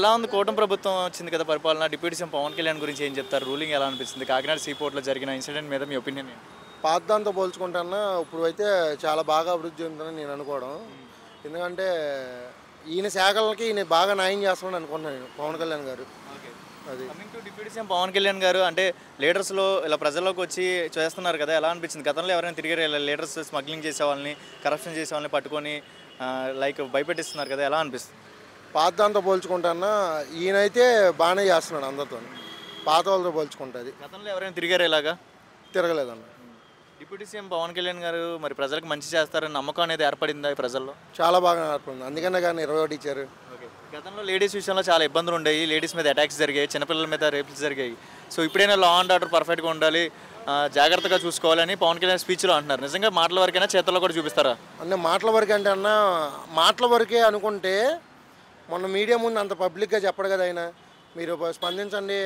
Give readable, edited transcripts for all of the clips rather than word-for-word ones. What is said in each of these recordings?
ఎలా ఉంది కూటమి ప్రభుత్వం వచ్చింది కదా పరిపాలన డిప్యూటీ సీఎం పవన్ కళ్యాణ్ గురించి ఏం చెప్తారు రూలింగ్ ఎలా అనిపిస్తుంది కాకినాడ సీపోర్ట్లో జరిగిన ఇన్సిడెంట్ మీద మీ ఒపీనియన్ ఏంటి పాతదాంతో పోల్చుకుంటాన్నా ఇప్పుడు అయితే చాలా బాగా అభివృద్ధి చెందుతుందని నేను అనుకోవడం. ఎందుకంటే ఈయన శాఖలకి ఈయన బాగా న్యాయం చేస్తామని అనుకుంటున్నాను నేను, పవన్ కళ్యాణ్ గారు. అది coming to deputy CM Pawan Kalyan గారు అంటే లీడర్స్లో ఇలా ప్రజల్లోకి వచ్చి చేస్తున్నారు కదా ఎలా అనిపించింది గతంలో ఎవరైనా తిరిగి లీడర్స్ స్మగ్లింగ్ చేసే వాళ్ళని కరప్షన్ చేసే వాళ్ళని పట్టుకొని లైక్ భయపెట్టిస్తున్నారు కదా ఎలా అనిపిస్తుంది పాతదాంతో పోల్చుకుంటాన్నా ఈయనైతే బాగానే చేస్తున్నాడు అందరితో, పాత వాళ్ళతో పోల్చుకుంటుంది. గతంలో ఎవరైనా తిరిగారు ఇలాగా తిరగలేదన్న. డిప్యూటీ సీఎం పవన్ కళ్యాణ్ గారు మరి ప్రజలకు మంచి చేస్తారని నమ్మకం అనేది ఏర్పడిందా ఈ ప్రజల్లో చాలా బాగా ఏర్పడింది, అందుకనే కానీ 21 ఇచ్చారు. గతంలో లేడీస్ విషయంలో చాలా ఇబ్బందులు ఉండేవి, లేడీస్ మీద అటాక్స్ జరిగాయి, చిన్నపిల్లల మీద రేపులు జరిగాయి. సో ఇప్పుడైనా లా అండ్ ఆర్డర్ పర్ఫెక్ట్గా ఉండాలి, జాగ్రత్తగా చూసుకోవాలని పవన్ కళ్యాణ్ స్పీచ్లో అంటున్నారు. నిజంగా మాటల వరకైనా చేతుల్లో కూడా చూపిస్తారా? అంటే మాటల వరకే అంటే అన్న, మాటల వరకే అనుకుంటే మొన్న మీడియా ముందు అంత పబ్లిక్గా చెప్పడు కదా ఆయన. మీరు స్పందించండి,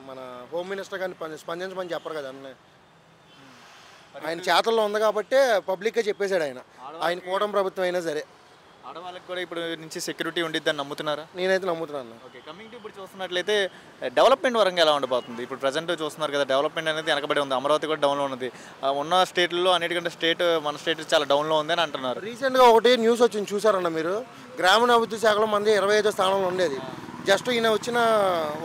మన హోమ్ మినిస్టర్ కానీ స్పందించమని చెప్పరు కదా అన్న. ఆయన చేతల్లో ఉంది కాబట్టి పబ్లిక్గా చెప్పేశాడు ఆయన. ఆయన కూటమి ప్రభుత్వం అయినా సరే ఆడవాళ్ళకి కూడా ఇప్పుడు నుంచి సెక్యూరిటీ ఉండిద్దని నమ్ముతున్నారా? నేనైతే నమ్ముతున్నాను. ఓకే, కమింగ్ టు ఇప్పుడు చూస్తున్నట్లయితే డెవలప్మెంట్ వరంగా ఎలా ఉండబోతుంది? ఇప్పుడు ప్రజెంట్ చూస్తున్నారు కదా డెవలప్మెంట్ అనేది వెనకబడి ఉంది, అమరావతి కూడా డౌన్లో ఉన్నది. ఉన్న స్టేట్లో అన్నిటికంటే మన స్టేట్ చాలా డౌన్లో ఉంది అని అంటున్నారు. రీసెంట్గా ఒకటి న్యూస్ వచ్చింది చూసారన్న మీరు, గ్రామీణాభివృద్ధి శాఖలో మంది 25వ స్థానంలో ఉండేది. జస్ట్ ఈయన వచ్చిన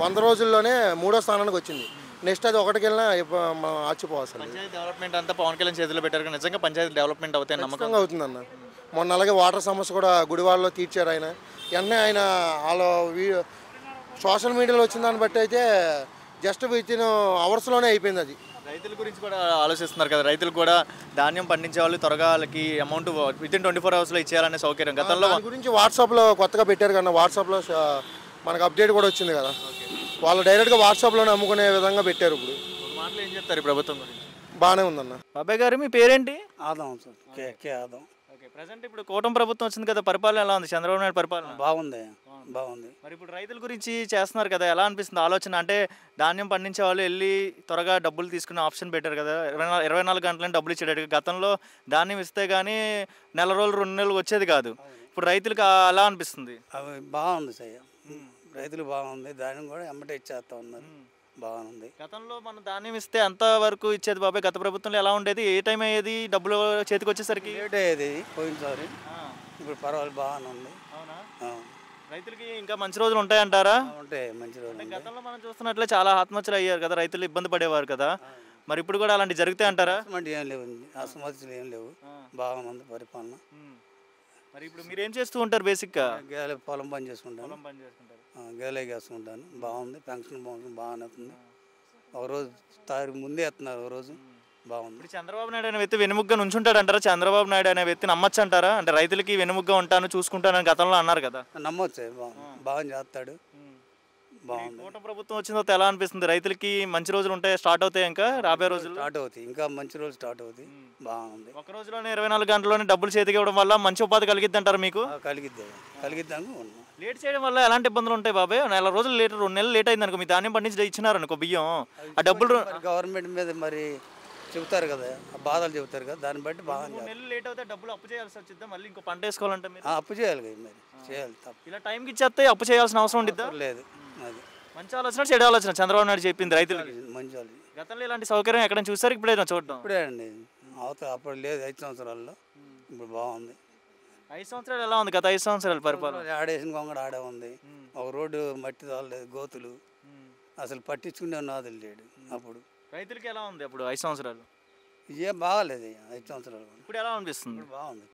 100 రోజుల్లోనే 3వ స్థానానికి వచ్చింది. నెక్స్ట్ అది ఒకటికి వెళ్ళినా మనం ఆశ్చర్యపోవాలి. పంచాయతీ డెవలప్మెంట్ అంతా పవన్ కళ్యాణ్ చేతిలో పెట్టారు, నిజంగా పంచాయతీ డెవలప్మెంట్ అవుతాయి నమ్మకం అవుతుందన్న. మొన్న అలాగే వాటర్ సమస్య కూడా గుడివాడలో తీర్చారు ఆయన. వెంటనే ఆయన వాళ్ళ సోషల్ మీడియాలో వచ్చిన దాన్ని బట్టి అయితే జస్ట్ వితిన్ అవర్స్లోనే అయిపోయింది అది. రైతుల గురించి కూడా ఆలోచిస్తున్నారు కదా, రైతులు కూడా ధాన్యం పండించే వాళ్ళు త్వరగా వాళ్ళకి అమౌంట్ వితిన్ 24 అవర్స్లో ఇచ్చేయాలనే సౌకర్యం గతంలో గురించి వాట్సాప్లో కొత్తగా పెట్టారు కదా, వాట్సాప్లో మనకు అప్డేట్ కూడా వచ్చింది కదా. వాళ్ళు డైరెక్ట్గా వాట్సాప్లోనే అమ్ముకునే విధంగా పెట్టారు. ఇప్పుడు మాటలు ఏం చెప్తారు ఈ ప్రభుత్వం గురించి? బాగానే ఉందన్న. బాబాయ్ గారు మీ పేరేంటి? ఆదాం సార్, కే ఆదాం. ఓకే, ప్రజెంట్ ఇప్పుడు కూటమి ప్రభుత్వం వచ్చింది కదా, పరిపాలన ఎలా ఉంది? చంద్రబాబు నాయుడు పరిపాలన బాగుంది, బాగుంది. మరి ఇప్పుడు రైతుల గురించి చేస్తున్నారు కదా, ఎలా అనిపిస్తుంది ఆలోచన? అంటే ధాన్యం పండించే వాళ్ళు వెళ్ళి త్వరగా డబ్బులు తీసుకునే ఆప్షన్ పెట్టారు కదా, 24 గంటలని డబ్బులు ఇచ్చేటట్టు. గతంలో ధాన్యం ఇస్తే కానీ నెల రోజులు 2 నెలలు వచ్చేది కాదు. ఇప్పుడు రైతులకు ఎలా అనిపిస్తుంది? అవి బాగుంది సార్, రైతులు బాగుంది, ధాన్యం కూడా ఎమ్మటే ఇచ్చేస్తా ఉన్నారు, బాగుంది. గతంలో మనం ధాన్యం ఇస్తే అంత వరకు ఇచ్చేది బాబాయ్, గత ప్రభుత్వంలో ఎలా ఉండేది? ఏ టైం అయ్యేది డబ్బులు చేతికి వచ్చేసరికి? లేట్ అయ్యేది పోయినసారి, ఇప్పుడు పర్వాలేదు బాగానే ఉంది. అవునా? రైతులకి ఇంకా మంచి రోజులు ఉంటాయంటారా? ఉంటాయి, మంచి రోజులు. గతంలో మనం చూస్తున్నట్లే చాలా ఆత్మహత్యలు అయ్యారు కదా, రైతులు ఇబ్బంది పడేవారు కదా, మరి ఇప్పుడు కూడా అలాంటి జరుగుతాయి అంటారా? ఏం లేవు, అసమర్థలు ఏం లేవు, బాగుంది పరిపాలన. మరి ఇప్పుడు మీరు ఏం చేస్తూ ఉంటారు బేసిక్గా? పొలం పని చేసుకుంటాను, గేలే వేసుకుంటాను. బాగుంది, పెన్షన్ బాగానే అవుతుంది. ఒకరోజు తారీఖు ముందే ఎత్తున్నారు, ఒకరోజు బాగుంది. ఇప్పుడు చంద్రబాబు నాయుడు అనే వ్యక్తి వెనుముగ్గా నుంచుంటాడు అంటారా? చంద్రబాబు నాయుడు అనే వ్యక్తి నమ్మచ్చు అంటారా? అంటే రైతులకి వెనుముగ్గా ఉంటాను చూసుకుంటానని గతంలో అన్నారు కదా. నమ్మొచ్చు, బాగా చేస్తాడు, బాగుంది. కూటమి ప్రభుత్వం వచ్చిన తర్వాత ఎలా అనిపిస్తుంది? రైతులకి మంచి రోజులు ఉంటాయి, స్టార్ట్ అవుతాయి, ఇంకా రాబోయే రోజులు స్టార్ట్ అవుతాయి, ఇంకా మంచి రోజులు స్టార్ట్ అవుతాయి, బాగుంది. ఒక రోజులోనే 24 గంటల్లోనే డబ్బులు చేతికి ఇవ్వడం వల్ల మంచి ఉపాధి కలిగిద్ది అంటారు మీకు? కలిగిద్దాము. లేట్ చేయడం వల్ల ఎలాంటి ఇబ్బందులు ఉంటాయి బాబాయ్? నెల రోజులు లేట్, 2 నెలలు లేట్ అయింది అనుకో, మీ ధాన్యం పండించి ఇచ్చినారనుకో బియ్యం, ఆ డబ్బులు గవర్నమెంట్ మీద మరి చెబుతారు కదా, బాధలు చెబుతారు కదా, దాన్ని బట్టి బాగా 3 నెలలు లేట్ అవుతే డబ్బులు అప్పు చేయాల్సి వచ్చిద్దా? మళ్ళీ ఇంకో పంట వేసుకోవాలంటే మీరు అప్పు చేయాలి కదా, మరి చేయాలి, తప్ప. ఇలా టైంకి ఇచ్చేస్తే అప్పు చేయాల్సిన అవసరం ఉండిద్దా? లేదు, అది మంచి ఆలోచన చెడు ఆలోచన చంద్రబాబు నాయుడు చెప్పింది రైతులకి. మంచి వాళ్ళు గతంలో ఇలాంటి సౌకర్యం ఎక్కడ చూసారు? ఇప్పుడే చూడడం ఇప్పుడే అండి, అప్పుడు లేదు 5 సంవత్సరాల్లో, ఇప్పుడు బాగుంది. 5 సంవత్సరాలు ఎలా ఉంది? గత 5 సంవత్సరాలు పరిపాలన ఆడేసిన కొంగడ ఆడే ఉంది, ఒక రోడ్డు మట్టి తోలలేదు, గోతులు అసలు పట్టించుకునే నాదులు లేడు. అప్పుడు రైతులకి ఎలా ఉంది అప్పుడు 5 సంవత్సరాలు? ఏం బాగాలేదు 5 సంవత్సరాలు. ఇప్పుడు ఎలా అనిపిస్తుంది? బాగుంది.